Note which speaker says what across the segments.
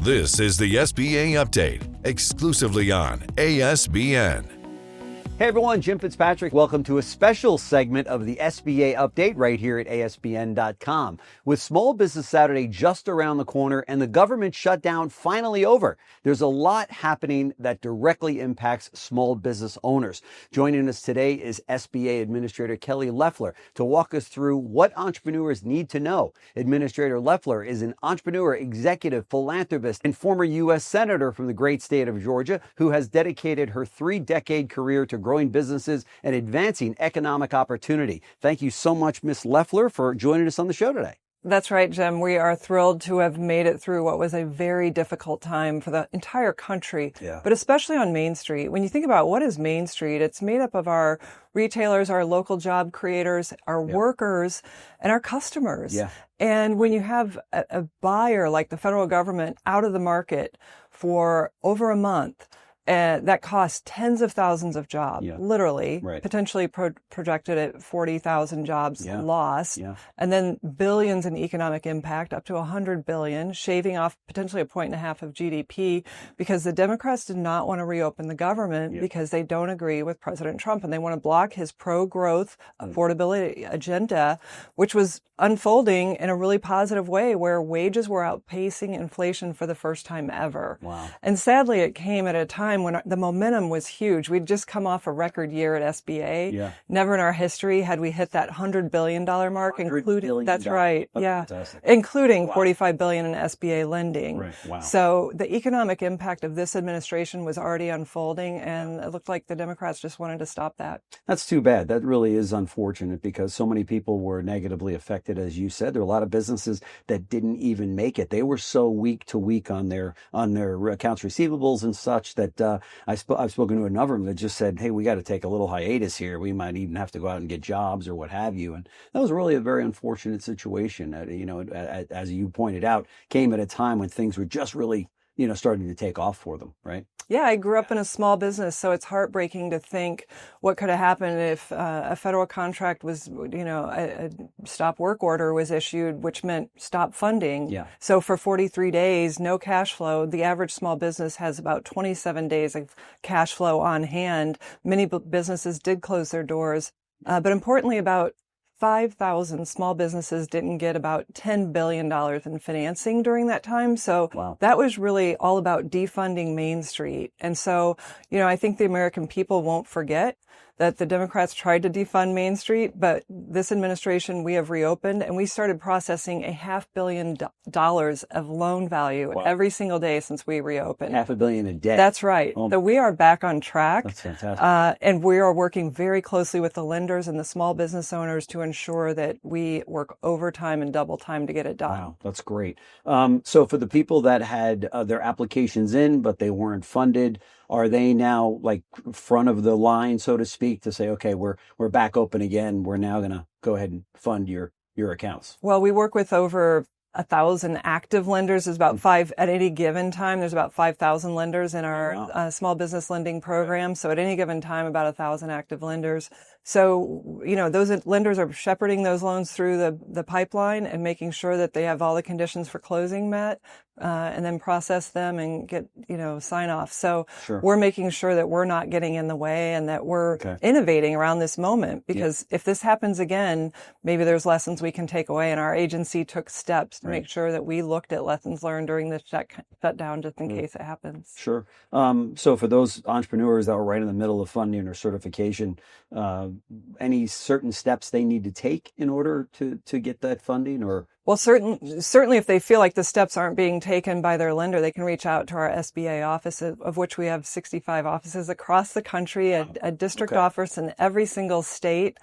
Speaker 1: This is the SBA Update, exclusively on ASBN.
Speaker 2: Hey everyone, Jim Fitzpatrick. Welcome to a special segment of the SBA Update right here at ASBN.com. With Small Business Saturday just around the corner and the government shutdown finally over, there's a lot happening that directly impacts small business owners. Joining us today is SBA Administrator Kelly Loeffler to walk us through what entrepreneurs need to know. Administrator Loeffler is an entrepreneur, executive, philanthropist, and former U.S. Senator from the great state of Georgia who has dedicated her 3-decade career to growing businesses and advancing economic opportunity. Thank you so much, Ms. Loeffler, for joining us on the show today.
Speaker 3: That's right, Jim. We are thrilled to have made it through what was a very difficult time for the entire country, but especially on Main Street. When you think about what is Main Street, it's made up of our retailers, our local job creators, our workers, and our customers. And when you have a buyer like the federal government out of the market for over a month, that costs tens of thousands of jobs, literally, potentially projected at 40,000 jobs lost, and then billions in economic impact, up to 100 billion, shaving off potentially 1.5 points of GDP, because the Democrats did not want to reopen the government because they don't agree with President Trump, and they want to block his pro-growth affordability agenda, which was unfolding in a really positive way, where wages were outpacing inflation for the first time ever. And sadly, it came at a time when the momentum was huge. We'd just come off a record year at SBA. Never in our history had we hit that $100 billion mark, including, that's right. Including $45 billion in SBA lending. So the economic impact of this administration was already unfolding, and it looked like the Democrats just wanted to stop that.
Speaker 2: That's too bad. That really is unfortunate because so many people were negatively affected, as you said. There were a lot of businesses that didn't even make it. They were so week to week on their accounts receivables and such that I've spoken to another of them that just said, hey, we got to take a little hiatus here. We might even have to go out and get jobs or what have you. And that was really a very unfortunate situation. As you pointed out, came at a time when things were just really, starting to take off for them, right?
Speaker 3: Yeah, I grew up in a small business, so it's heartbreaking to think what could have happened if a federal contract was, a stop work order was issued, which meant stop funding. So for 43 days, no cash flow. The average small business has about 27 days of cash flow on hand. Many businesses did close their doors, but importantly, about 5,000 small businesses didn't get about $10 billion in financing during that time. So that was really all about defunding Main Street. And so, I think the American people won't forget that the Democrats tried to defund Main Street, but this administration, we have reopened, and we started processing $500 million of loan value every single day since we reopened.
Speaker 2: $500 million a day.
Speaker 3: That's right. So we are back on track.
Speaker 2: That's fantastic.
Speaker 3: And we are working very closely with the lenders and the small business owners to ensure that we work overtime and double time to get it done.
Speaker 2: Wow, that's great. So for the people that had their applications in, but they weren't funded, are they now like front of the line, so to speak, to say, okay, we're back open again. We're now going to go ahead and fund your accounts?
Speaker 3: Well, we work with over 1,000 active lenders. There's about at any given time, there's about 5,000 lenders in our small business lending program. So at any given time, about 1,000 active lenders. So, those lenders are shepherding those loans through the pipeline and making sure that they have all the conditions for closing met, and then process them and get, sign off. So we're making sure that we're not getting in the way and that we're innovating around this moment, because if this happens again, maybe there's lessons we can take away. And our agency took steps to make sure that we looked at lessons learned during the shutdown just in case it happens.
Speaker 2: So for those entrepreneurs that were right in the middle of funding or certification, any certain steps they need to take in order to get that funding? Or
Speaker 3: well, certainly if they feel like the steps aren't being taken by their lender, they can reach out to our SBA office, of which we have 65 offices across the country, a district office in every single state.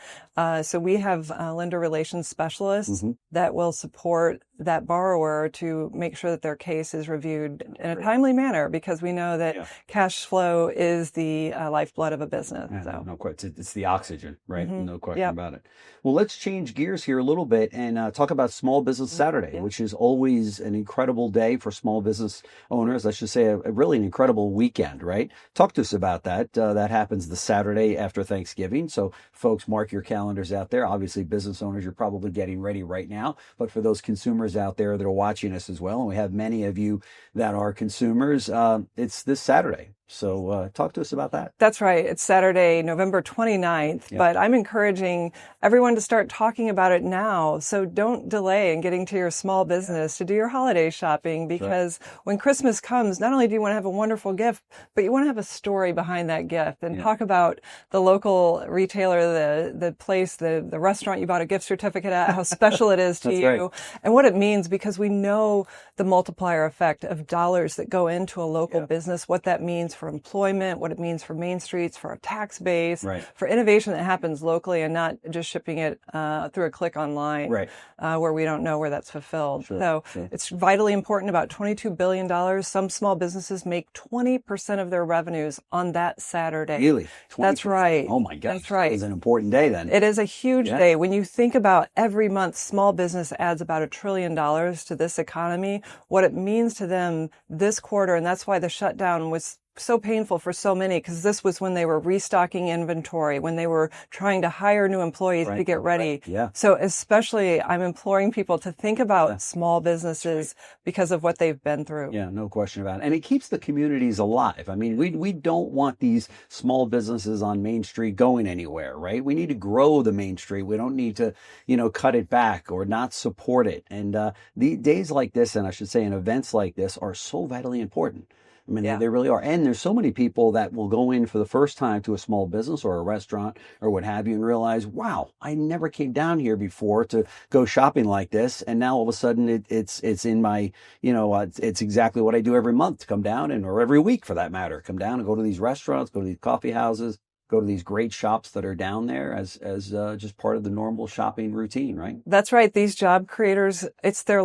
Speaker 3: So we have lender relations specialists that will support that borrower to make sure that their case is reviewed in a timely manner, because we know that cash flow is the lifeblood of a business.
Speaker 2: No question. It's the oxygen, right? No question about it. Well, let's change gears here a little bit and talk about small business Business Saturday, which is always an incredible day for small business owners. I should say really an incredible weekend, right? Talk to us about that. That happens the Saturday after Thanksgiving. So folks, mark your calendars out there. Obviously, business owners, you're probably getting ready right now. But for those consumers out there that are watching us as well, and we have many of you that are consumers, it's this Saturday. So talk to us about that.
Speaker 3: That's right. It's Saturday, November 29th, but I'm encouraging everyone to start talking about it now. So don't delay in getting to your small business to do your holiday shopping, because when Christmas comes, not only do you want to have a wonderful gift, but you want to have a story behind that gift and talk about the local retailer, the place, the restaurant you bought a gift certificate at, how special it is to you and what it means, because we know the multiplier effect of dollars that go into a local business, what that means for employment, what it means for Main Streets, for our tax base, for innovation that happens locally and not just shipping it through a click online, where we don't know where that's fulfilled. It's vitally important. About $22 billion. Some small businesses make 20% of their revenues on that Saturday.
Speaker 2: Really? 20%?
Speaker 3: That's right.
Speaker 2: Oh my gosh.
Speaker 3: That's right.
Speaker 2: It's an important day then.
Speaker 3: It is a huge day. When you think about every month, small business adds about $1 trillion to this economy, what it means to them this quarter, and that's why the shutdown was so painful for so many, because this was when they were restocking inventory, when they were trying to hire new employees to get ready. So especially, I'm imploring people to think about small businesses because of what they've been through.
Speaker 2: Yeah, no question about it. And it keeps the communities alive. I mean, we don't want these small businesses on Main Street going anywhere, right? We need to grow the Main Street. We don't need to, cut it back or not support it. And the days like this, and I should say, and events like this, are so vitally important. I mean, they really are. And there's so many people that will go in for the first time to a small business or a restaurant or what have you and realize, wow, I never came down here before to go shopping like this. And now all of a sudden it's in my, it's exactly what I do every month, to come down or every week for that matter, come down and go to these restaurants, go to these coffee houses, go to these great shops that are down there as just part of the normal shopping routine, right?
Speaker 3: That's right. These job creators, it's their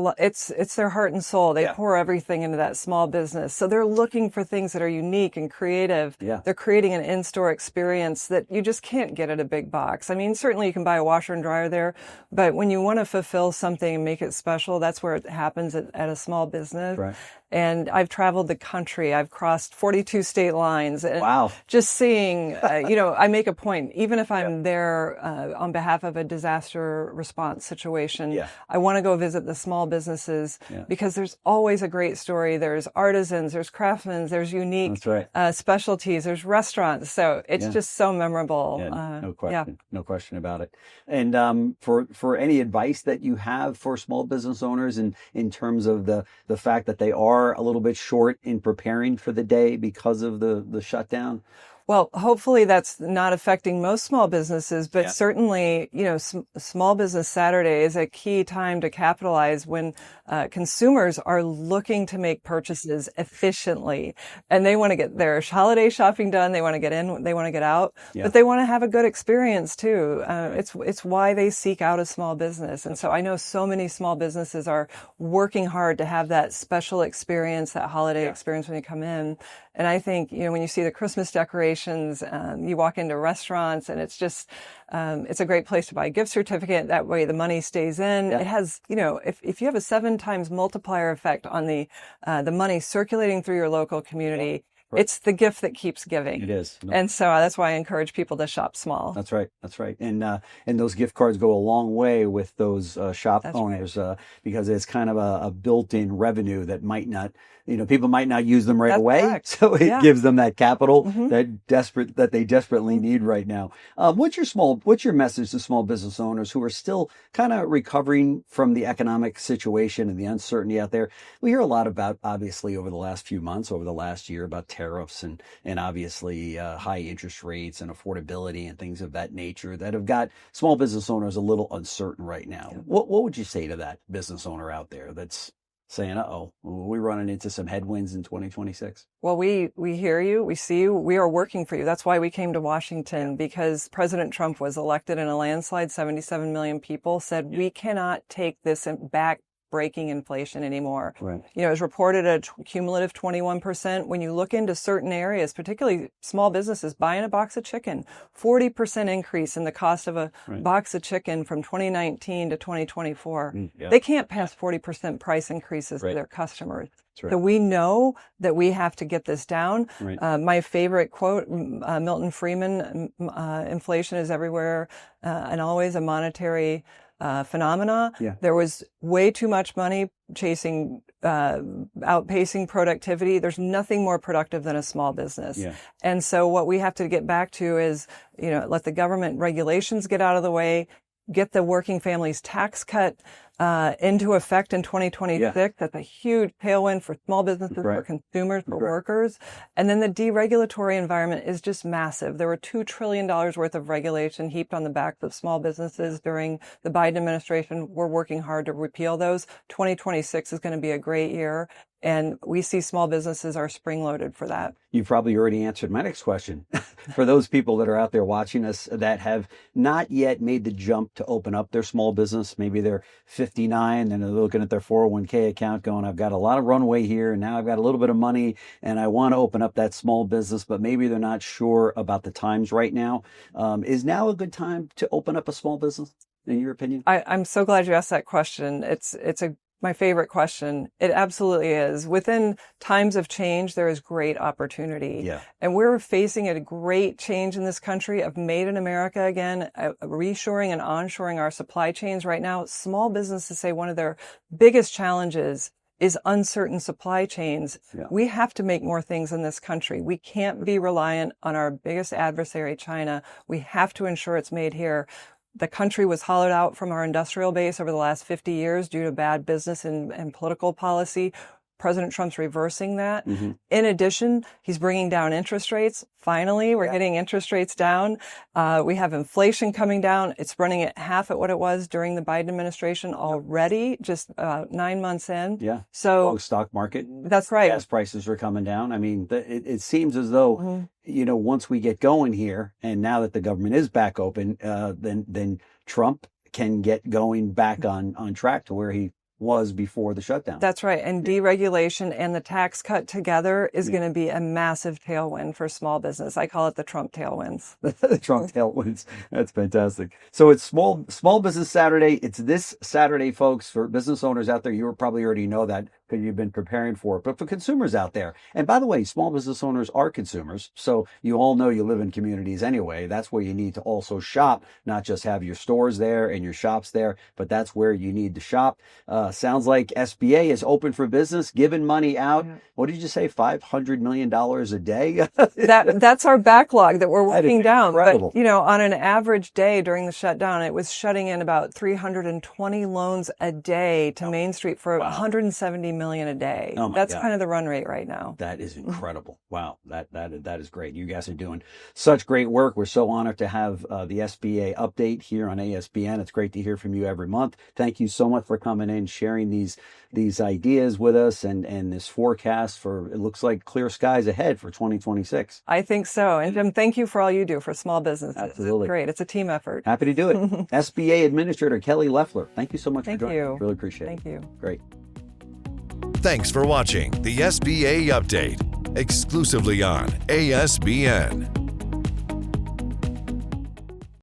Speaker 3: heart and soul. They pour everything into that small business. So they're looking for things that are unique and creative. They're creating an in-store experience that you just can't get at a big box. I mean, certainly you can buy a washer and dryer there, but when you want to fulfill something and make it special, that's where it happens at a small business. Right. And I've traveled the country. I've crossed 42 state lines. And just seeing, I make a point, even if I'm there on behalf of a disaster response situation, I want to go visit the small businesses because there's always a great story. There's artisans, there's craftsmen, there's unique specialties, there's restaurants. So it's just so memorable.
Speaker 2: No question. No question about it. And for any advice that you have for small business owners in terms of the fact that they are a little bit short in preparing for the day because of the shutdown?
Speaker 3: Well, hopefully that's not affecting most small businesses, but certainly, Small Business Saturday is a key time to capitalize when consumers are looking to make purchases efficiently, and they want to get their holiday shopping done. They want to get in, they want to get out, but they want to have a good experience too. It's why they seek out a small business. And so I know so many small businesses are working hard to have that special experience, that holiday experience when you come in. And I think, when you see the Christmas decorations, you walk into restaurants and it's just, it's a great place to buy a gift certificate. That way the money stays in. It has, if you have a 7 times multiplier effect on the money circulating through your local community, it's the gift that keeps giving.
Speaker 2: It is.
Speaker 3: And so that's why I encourage people to shop small.
Speaker 2: That's right. That's right. And those gift cards go a long way with those shop owners because it's kind of a built-in revenue that might not, people might not use them right away. Correct. So it gives them that capital that they desperately need right now. What's your message to small business owners who are still kind of recovering from the economic situation and the uncertainty out there? We hear a lot about, obviously, over the last few months, over the last year, about tariffs and obviously high interest rates and affordability and things of that nature that have got small business owners a little uncertain right now. What would you say to that business owner out there that's saying, we're running into some headwinds in 2026?
Speaker 3: Well, we hear you. We see you. We are working for you. That's why we came to Washington, because President Trump was elected in a landslide. 77 million people said we cannot take this back breaking inflation anymore.
Speaker 2: Right.
Speaker 3: You know, it was reported at a cumulative 21%. When you look into certain areas, particularly small businesses, buying a box of chicken, 40% increase in the cost of a box of chicken from 2019 to 2024. They can't pass 40% price increases to their customers. So we know that we have to get this down. My favorite quote, Milton Friedman, inflation is everywhere and always a monetary phenomena. There was way too much money chasing, outpacing productivity. There's nothing more productive than a small business. And so what we have to get back to is, you know, let the government regulations get out of the way, get the working families tax cut into effect in 2026. That's a huge tailwind for small businesses, for consumers, for workers. And then the deregulatory environment is just massive. There were $2 trillion worth of regulation heaped on the backs of small businesses during the Biden administration. We're working hard to repeal those. 2026 is going to be a great year. And we see small businesses are spring-loaded for that.
Speaker 2: You probably already answered my next question. For those people that are out there watching us that have not yet made the jump to open up their small business, maybe they're 59 and they're looking at their 401k account going, I've got a lot of runway here and now I've got a little bit of money and I want to open up that small business, but maybe they're not sure about the times right now. Is now a good time to open up a small business, in your opinion?
Speaker 3: I'm so glad you asked that question. It's my favorite question. It absolutely is. Within times of change, there is great opportunity. And we're facing a great change in this country of made in America again, reshoring and onshoring our supply chains right now. Small businesses say one of their biggest challenges is uncertain supply chains. We have to make more things in this country. We can't be reliant on our biggest adversary, China. We have to ensure it's made here. The country was hollowed out from our industrial base over the last 50 years due to bad business and political policy. President Trump's reversing that. In addition, he's bringing down interest rates. Finally, we're getting interest rates down. We have inflation coming down. It's running at half at what it was during the Biden administration already, just 9 months in. So
Speaker 2: stock market.
Speaker 3: That's right.
Speaker 2: Gas prices are coming down. I mean, it seems as though, you know, once we get going here, and now that the government is back open, then Trump can get going back on track to where he was before the shutdown.
Speaker 3: That's right. And deregulation and the tax cut together is going to be a massive tailwind for small business. I call it the Trump tailwinds.
Speaker 2: The Trump tailwinds. That's fantastic. So it's Small Business Saturday. It's this Saturday, folks. For business owners out there, you probably already know that because you've been preparing for it. But for consumers out there, and by the way, small business owners are consumers. So you all know you live in communities anyway. That's where you need to also shop, not just have your stores there and your shops there, but that's where you need to shop. Sounds like SBA is open for business, giving money out. What did you say? $500 million a day?
Speaker 3: That's our backlog that we're working down.
Speaker 2: Incredible.
Speaker 3: But, you know, on an average day during the shutdown, it was shutting in about 320 loans a day to Main Street for 170 million a day. That's kind of the run rate right now.
Speaker 2: That is incredible. Wow. That is great. You guys are doing such great work. We're so honored to have the SBA update here on ASBN. It's great to hear from you every month. Thank you so much for coming in, sharing these ideas with us and this forecast for, it looks like clear skies ahead for 2026.
Speaker 3: I think so. And Jim, thank you for all you do for small businesses.
Speaker 2: Absolutely.
Speaker 3: It's great. It's a team effort.
Speaker 2: Happy to do it. SBA Administrator Kelly Loeffler. Thank you so much for joining.
Speaker 3: Thank you.
Speaker 2: Really appreciate it.
Speaker 3: Thank you.
Speaker 2: Great.
Speaker 1: Thanks for watching the SBA Update, exclusively on ASBN.